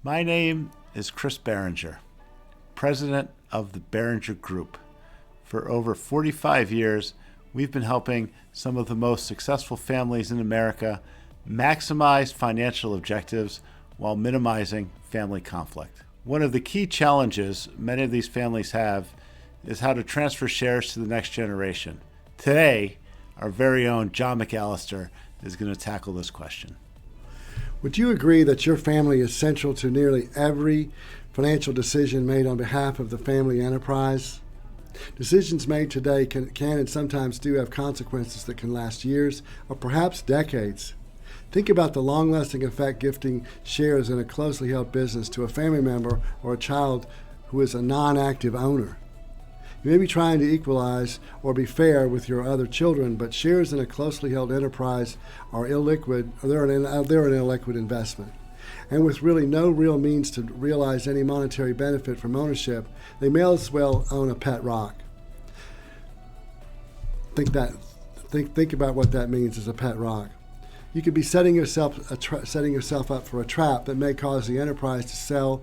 My name is Chris Behringer, president of the Behringer Group. For over 45 years, we've been helping some of the most successful families in America maximize financial objectives while minimizing family conflict. One of the key challenges many of these families have is how to transfer shares to the next generation. Today, our very own John McAlister is going to tackle this question. Would you agree that your family is central to nearly every financial decision made on behalf of the family enterprise? Decisions made today can and sometimes do have consequences that can last years or perhaps decades. Think about the long-lasting effect gifting shares in a closely held business to a family member or a child who is a non-active owner. You may be trying to equalize or be fair with your other children, but shares in a closely held enterprise are illiquid, or they're an illiquid investment. And with really no real means to realize any monetary benefit from ownership, they may as well own a pet rock. Think about what that means as a pet rock. You could be setting yourself up for a trap that may cause the enterprise to sell,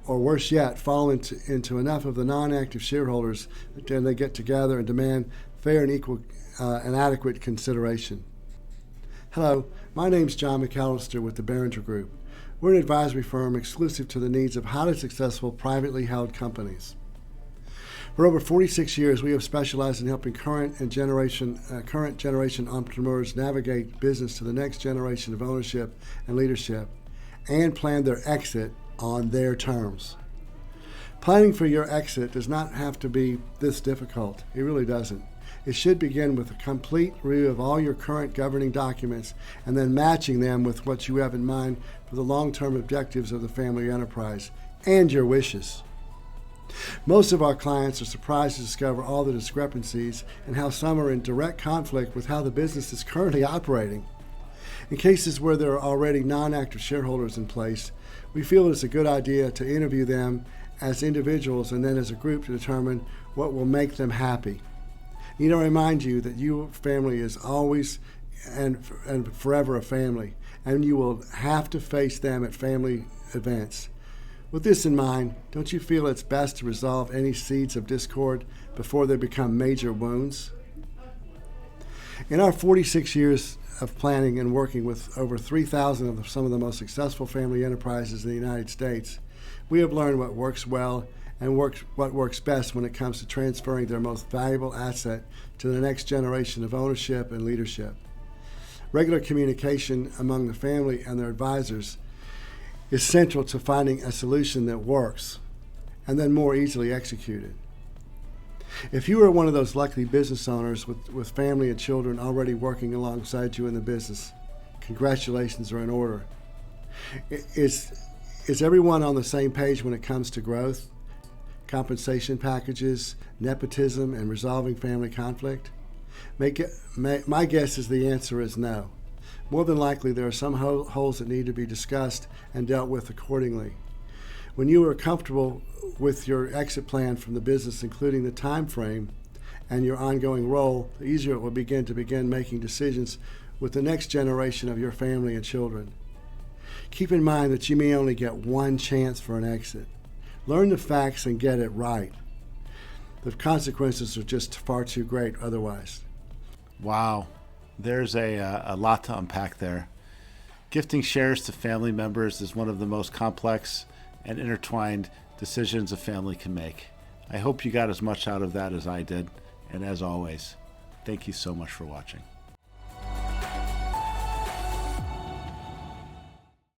or worse yet, fall into enough of the non-active shareholders that then they get together and demand fair and equal and adequate consideration. Hello, my name's John McAlister with the Behringer Group. We're an advisory firm exclusive to the needs of highly successful privately held companies. For over 46 years, we have specialized in helping current generation entrepreneurs navigate business to the next generation of ownership and leadership and plan their exit on their terms. Planning for your exit does not have to be this difficult. It really doesn't. It should begin with a complete review of all your current governing documents and then matching them with what you have in mind for the long-term objectives of the family enterprise and your wishes. Most of our clients are surprised to discover all the discrepancies and how some are in direct conflict with how the business is currently operating. In cases where there are already non-active shareholders in place, we feel it's a good idea to interview them as individuals and then as a group to determine what will make them happy. I need to remind you that your family is always and forever a family, and you will have to face them at family events. With this in mind, don't you feel it's best to resolve any seeds of discord before they become major wounds? In our 46 years of planning and working with over 3,000 of some of the most successful family enterprises in the United States, we have learned what works well and what works best when it comes to transferring their most valuable asset to the next generation of ownership and leadership. Regular communication among the family and their advisors is central to finding a solution that works and then more easily executed. If you are one of those lucky business owners with family and children already working alongside you in the business, congratulations are in order. Is everyone on the same page when it comes to growth, compensation packages, nepotism, and resolving family conflict? My guess is the answer is no. More than likely, there are some holes that need to be discussed and dealt with accordingly. When you are comfortable with your exit plan from the business, including the time frame and your ongoing role, the easier it will begin making decisions with the next generation of your family and children. Keep in mind that you may only get one chance for an exit. Learn the facts and get it right. The consequences are just far too great otherwise. Wow, there's a lot to unpack there. Gifting shares to family members is one of the most complex and intertwined decisions a family can make. I hope you got as much out of that as I did, and as always, thank you so much for watching.